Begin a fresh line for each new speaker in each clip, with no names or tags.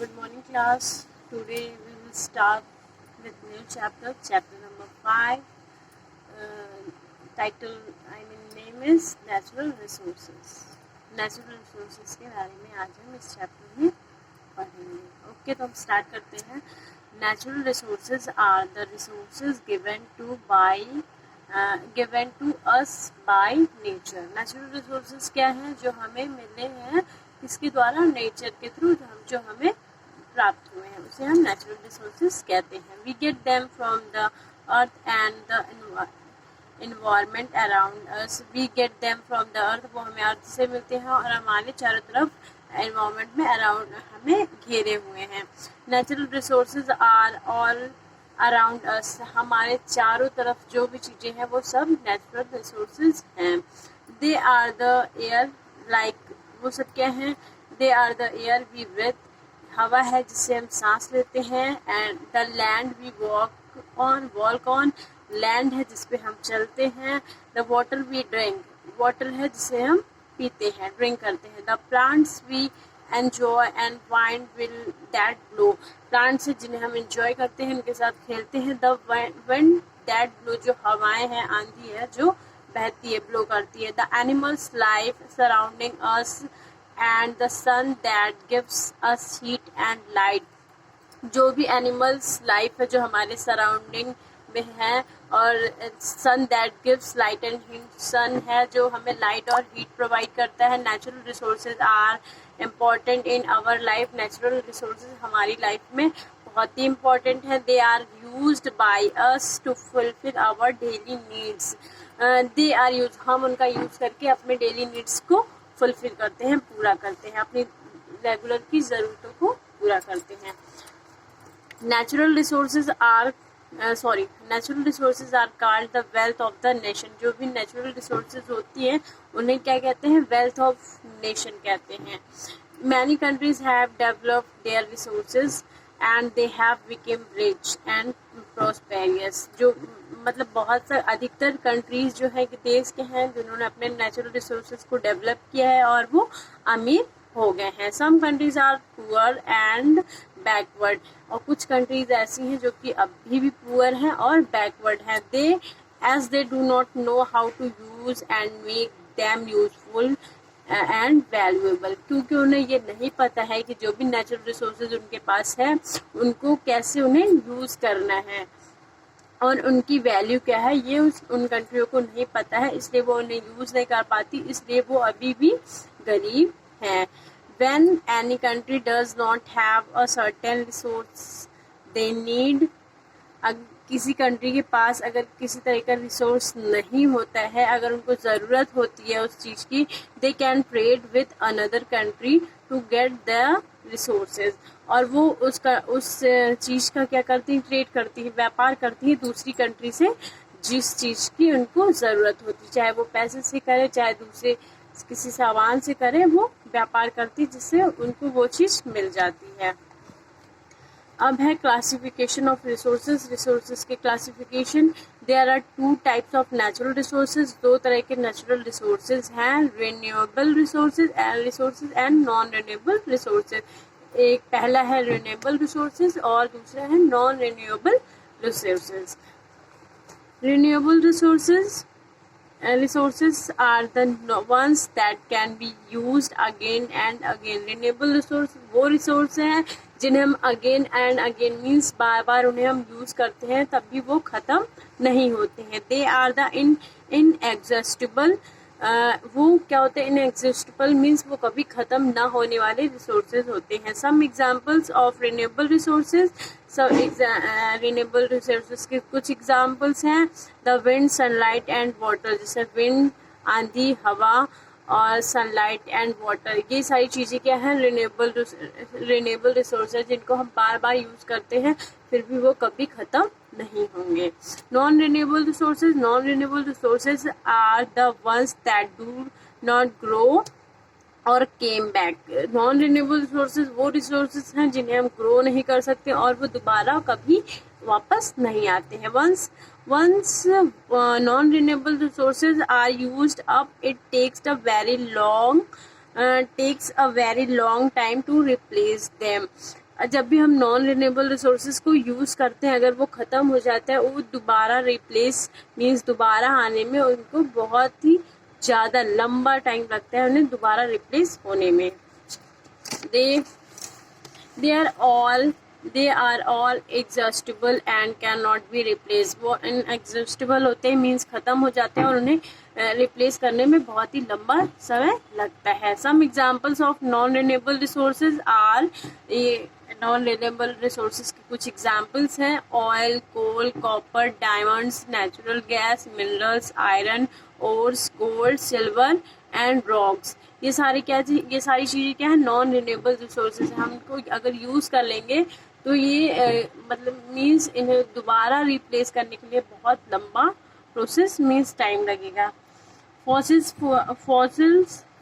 Good morning, class. Today we will start with new chapter number 5. Title, name is Natural Resources. Natural resources के बारे में आज हम इस चैप्टर में पढ़ेंगे. ओके, तो हम स्टार्ट करते हैं. Natural resources are the resources given to us by nature. Natural resources क्या हैं? जो हमें मिले हैं इसके द्वारा, नेचर के थ्रू जो हमें प्राप्त हुए हैं, उसे हम नेचुरल रिसोर्सेज कहते हैं. We get them from the earth and the environment around us. We get them from the earth, वो हमें अर्थ से मिलते हैं और हमारे चारों तरफ एनवायरनमेंट में अराउंड हमें घेरे हुए हैं. Natural resources are all around us. हमारे चारों तरफ जो भी चीज़ें हैं वो सब नेचुरल रिसोर्सेज हैं. They are the air, like वो सब क्या हैं? They are the air we breathe. हवा है जिससे हम सांस लेते हैं. And the land we walk on. Land है जिस पे हम चलते हैं. The water we drink. Water है जिसे हम पीते हैं, ड्रिंक करते हैं. The plants we enjoy and wind will that blow. Plants है जिन्हें हम एंजॉय करते हैं, उनके साथ खेलते हैं. द विंड दैट ब्लो, जो हवाएं हैं, आंधी है जो बहती है, ब्लो करती है. The animals life surrounding us and the sun that gives us heat and light. जो भी एनिमल्स लाइफ है जो हमारे सराउंडिंग में है, और sun that gives light and heat, sun है जो हमें लाइट और हीट प्रोवाइड करता है. Natural resources are important in our life. Natural resources हमारी लाइफ में बहुत ही इम्पॉर्टेंट है. They are used by us to fulfil our daily needs. They are use, हम उनका यूज करके अपने डेली नीड्स को फुलफिल करते हैं, पूरा करते हैं, अपनी रेगुलर की ज़रूरतों को पूरा करते हैं. Natural resources are called the wealth of the nation. जो भी नेचुरल रिसोर्सेज होती हैं उन्हें क्या कहते हैं? वेल्थ ऑफ नेशन कहते हैं. Many countries have developed their resources and they have become rich and prosperous. जो मतलब बहुत सारे, अधिकतर कंट्रीज जो है कि देश के हैं जिन्होंने अपने नेचुरल रिसोर्सेज को डेवलप किया है और वो अमीर हो गए हैं. Some countries are poor and backward. और कुछ कंट्रीज ऐसी हैं जो कि अभी भी पुअर हैं और बैकवर्ड हैं. As they do not know how to use and make them useful and valuable. क्योंकि उन्हें ये नहीं पता है कि जो भी नेचुरल रिसोर्सेज उनके पास है उनको कैसे उन्हें यूज करना है और उनकी वैल्यू क्या है, ये उन कंट्रियों को नहीं पता है, इसलिए वो उन्हें यूज नहीं कर पाती, इसलिए वो अभी भी गरीब हैं. When any country does not have a certain resource they need, किसी कंट्री के पास अगर किसी तरह का रिसोर्स नहीं होता है, अगर उनको ज़रूरत होती है उस चीज़ की, they can trade with another country to get the resources. और वो उस चीज़ का क्या करती हैं? ट्रेड करती है, व्यापार करती है दूसरी कंट्री से जिस चीज़ की उनको ज़रूरत होती है, चाहे वो पैसे से करे चाहे दूसरे किसी सामान से करे, वो व्यापार करती है जिससे उनको वो चीज़ मिल जाती है. अब है क्लासिफिकेशन ऑफ रिसोर्सेज. रिसोर्सेज के classification. There are 2 types of natural resources. 2 तरह के नेचुरल रिसोर्सेज हैं, renewable resources and non renewable resources. एक पहला है रिन्यूएबल रिसोर्सेज और दूसरा है non renewable resources. Renewable resources are the ones that can be used again and again. Renewable resource वो रिसोर्स हैं जिन्हें हम अगेन एंड अगेन मीन्स बार बार उन्हें हम यूज करते हैं तब भी वो खत्म नहीं होते हैं. They are the inexhaustible. वो क्या होते हैं? इनएग्जॉस्टिबल मीन्स वो कभी खत्म ना होने वाले रिसोर्सेज होते हैं. Some examples of renewable resources. Renewable resources के कुछ एग्जाम्पल्स हैं. The wind, sunlight and water. जैसे विंड, आंधी, हवा और सनलाइट एंड वाटर, ये सारी चीज़ें क्या हैं? रिन्यूएबल रिसोर्सेज जिनको हम बार बार यूज करते हैं फिर भी वो कभी खत्म नहीं होंगे. Non renewable resources are the ones that do not grow और came back. Non renewable resources वो रिसोर्सेज हैं जिन्हें हम ग्रो नहीं कर सकते और वो दोबारा कभी वापस नहीं आते हैं. once non-renewable resources are used up, it takes a very long time to replace them. जब भी हम नॉन रिन्यूएबल रिसोर्सेज को यूज़ करते हैं, अगर वो ख़त्म हो जाता है, वो दोबारा रिप्लेस मीन्स दोबारा आने में उनको बहुत ही ज़्यादा लंबा टाइम लगता है उन्हें दोबारा रिप्लेस होने में। they are all exhaustible and cannot be replaced। वो inexhaustible होते हैं मीन्स ख़त्म हो जाते हैं और उन्हें रिप्लेस करने में बहुत ही लंबा समय लगता है। Some examples of non renewable resources are, ये नॉन रिन्यूएबल रिसोर्सेज के कुछ एग्जाम्पल्स हैं, oil, coal, copper, diamonds, natural gas, minerals, iron, ores, gold, silver and rocks. ये सारी चीज़ें क्या है, नॉन रिन्यूएबल रिसोर्सेज। हम इनको अगर यूज़ कर लेंगे तो ये मतलब मीन्स इन्हें दोबारा रिप्लेस करने के लिए बहुत लंबा प्रोसेस मीन्स टाइम लगेगा। Fossils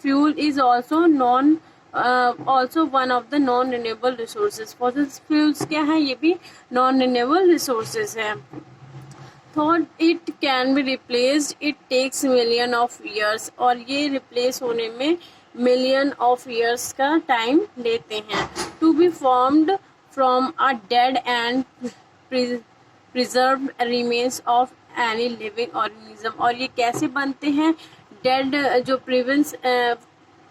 fuel is also one of the non renewable resources. Fossils fuels क्या है, ये भी नॉन रिन्यूएबल रिसोर्सेज है। Thought it can be replaced, it takes million of years, और ये रिप्लेस होने में मिलियन ऑफ ईयर्स का टाइम लेते हैं। To be formed from a dead and preserved remains of any living organism. और ये कैसे बनते हैं, डेड जो प्रिवेंस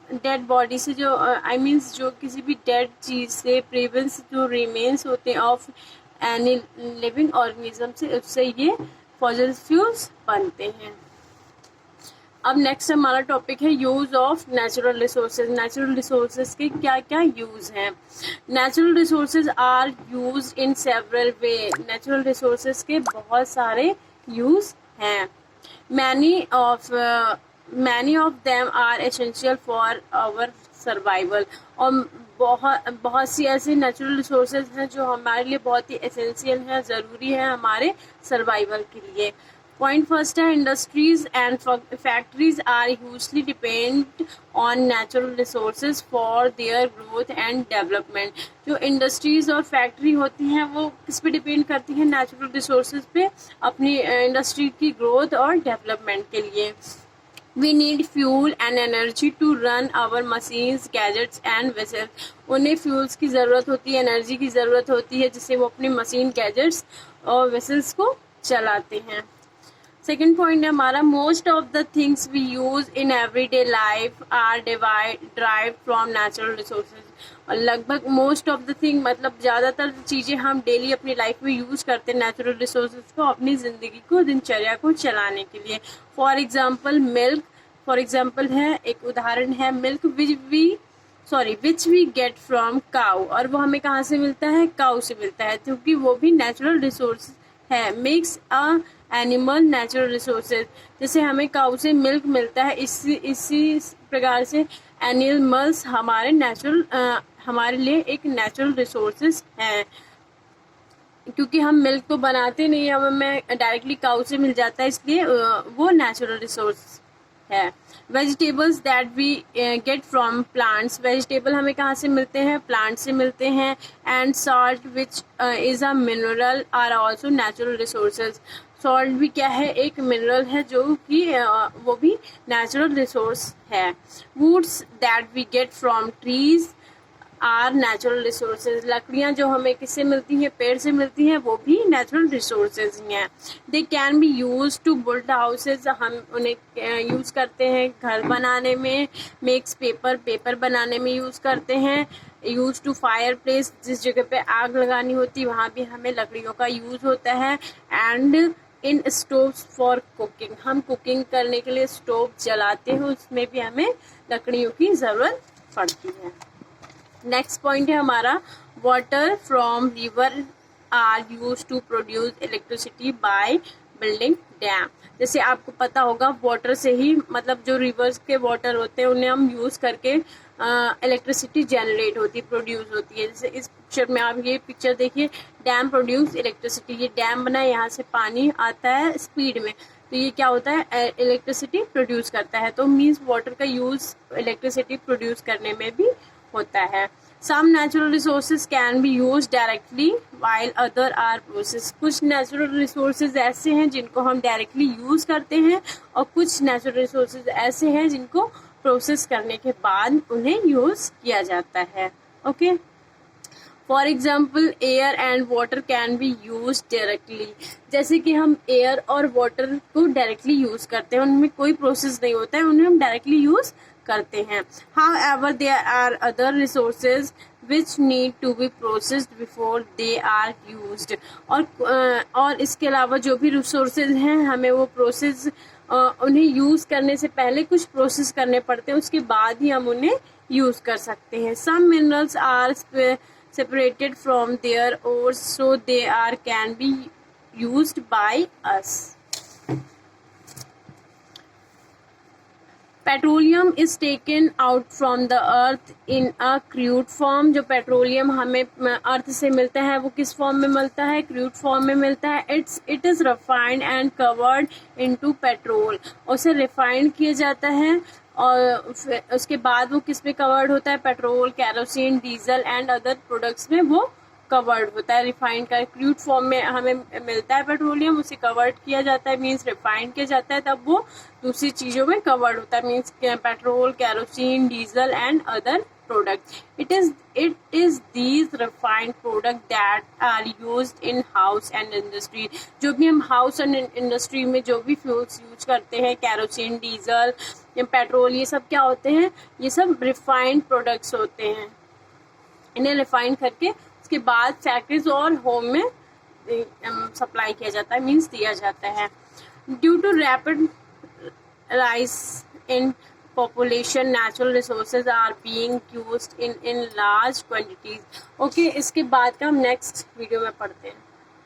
डेड बॉडी से जो मीन्स जो किसी भी डेड चीज़ से प्रिवेंस जो रिमेन्स होते हैं ऑफ एनी लिविंग ऑर्गेनिज्म से, उससे ये फॉसिल फ्यूल्स बनते हैं। अब नेक्स्ट हमारा टॉपिक है use of natural resources. Natural resources के क्या क्या यूज हैं। Natural resources are use in several way. Natural resources के बहुत सारे यूज हैं। Many of them are essential for our survival. और बहुत सी ऐसे नेचुरल रिसोर्सेज हैं जो हमारे लिए बहुत ही एसेंशियल है, ज़रूरी है हमारे सर्वाइवल के लिए। पॉइंट फर्स्ट है, industries and factories are hugely depend on natural resources for their growth and development. जो इंडस्ट्रीज और फैक्ट्री होती हैं वो किस पे डिपेंड करती हैं, नेचुरल रिसोर्सेज पे, अपनी इंडस्ट्री की ग्रोथ और डेवलपमेंट के लिए। We need fuel and energy to run our machines, gadgets and vessels। उन्हें फ्यूल्स की ज़रूरत होती है, एनर्जी की ज़रूरत होती है जिससे वो अपनी मशीन, गैजेट्स और वेसल्स को चलाते हैं। सेकेंड पॉइंट है हमारा, most of the things we use in everyday life are derived from natural resources. और लगभग मोस्ट ऑफ द थिंग मतलब ज़्यादातर चीज़ें हम डेली अपनी लाइफ में यूज़ करते हैं नेचुरल रिसोर्सेज को अपनी ज़िंदगी को, दिनचर्या को चलाने के लिए। For example milk, for example है एक उदाहरण है milk which we get from cow. और वो हमें कहाँ से मिलता है, काउ से मिलता है, क्योंकि वो भी नेचुरल रिसोर्स है। मिक्स अ एनिमल नेचुरल रिसोर्सेज। जैसे हमें काउ से मिल्क मिलता है, इसी प्रकार से एनिमल्स हमारे लिए एक नेचुरल रिसोर्सेज हैं। क्योंकि हम मिल्क तो बनाते नहीं, हमें डायरेक्टली काउ से मिल जाता है, इसलिए वो नेचुरल रिसोर्स है। Vegetables that we get from plants. Vegetable हमें कहाँ से मिलते हैं, प्लांट से मिलते हैं। And salt which is a mineral are also natural resources. Salt भी क्या है, एक मिनरल है जो कि वो भी नेचुरल रिसोर्स है। Woods that we get from trees are natural resources. लकड़ियाँ जो हमें किससे मिलती हैं, पेड़ से मिलती हैं, वो भी नेचुरल रिसोर्सेज ही हैं। They can be use to build houses. हम उन्हें यूज़ करते हैं घर बनाने में। मेक्स पेपर बनाने में यूज़ करते हैं। यूज टू फायर प्लेस, जिस जगह पे आग लगानी होती है वहाँ भी हमें लकड़ियों का यूज़ होता है। And in stoves for cooking, हम कुकिंग करने के लिए स्टोव जलाते हैं, उसमें भी हमें लकड़ियों की ज़रूरत पड़ती है। नेक्स्ट पॉइंट है हमारा, water from river are use to produce electricity by building dam. जैसे आपको पता होगा वाटर से ही मतलब जो रिवर्स के वाटर होते हैं उन्हें हम यूज़ करके इलेक्ट्रिसिटी जनरेट होती है, प्रोड्यूस होती है। जैसे इस पिक्चर में आप ये पिक्चर देखिए, डैम प्रोड्यूस इलेक्ट्रिसिटी। ये डैम बना है, यहाँ से पानी आता है स्पीड में, तो ये क्या होता है, इलेक्ट्रिसिटी प्रोड्यूस करता है। तो मीन्स वाटर का यूज़ इलेक्ट्रिसिटी प्रोड्यूस करने में भी होता है। Some natural resources can be used directly while other are processed। कुछ natural resources ऐसे हैं जिनको हम डायरेक्टली यूज़ करते हैं और कुछ natural resources ऐसे हैं जिनको प्रोसेस करने के बाद उन्हें यूज़ किया जाता है। Okay, for example air and water can be use directly, जैसे कि हम एयर और वाटर को डायरेक्टली यूज करते हैं, उनमें कोई प्रोसेस नहीं होता है, उन्हें हम डायरेक्टली यूज करते हैं. However, there are other resources which need to be processed before they are used. और इसके अलावा जो भी रिसोर्सेज हैं हमें वो प्रोसेस उन्हें यूज़ करने से पहले कुछ प्रोसेस करने पड़ते हैं, उसके बाद ही हम उन्हें यूज़ कर सकते हैं. Some minerals are separated from their ores so they are can be used by us. Petroleum is taken out from the earth in a crude form. जो पेट्रोलियम हमें अर्थ से मिलता है वो किस फॉर्म में मिलता है? क्रूड फॉर्म में मिलता है. It is refined and covered into petrol. उसे रिफाइंड किया जाता है और उसके बाद वो किस में कवर्ड होता है? Petrol, kerosene, diesel and other products में वो कवर्ड होता है. रिफाइंड का क्रूड फॉर्म में हमें मिलता है पेट्रोलियम, उसे कवर्ड किया जाता है मीन्स रिफाइंड किया जाता है, तब वो दूसरी चीज़ों में कवर्ड होता है means petrol, kerosene, diesel and other product. It is these refined product that are used in house and industry. जो भी हम हाउस एंड इंडस्ट्री में जो भी फ्यूल्स यूज करते हैं, कैरोसिन, डीजल, पेट्रोल, ये सब क्या होते हैं? ये सब रिफाइंड प्रोडक्ट्स होते हैं. इन्हें रिफाइन करके उसके बाद फैक्ट्रीज और होम में सप्लाई किया जाता है मीन्स दिया जाता है. Due to rapid rise in population natural resources are being used in large quantities. Okay, इसके बाद का हम नेक्स्ट वीडियो में पढ़ते हैं.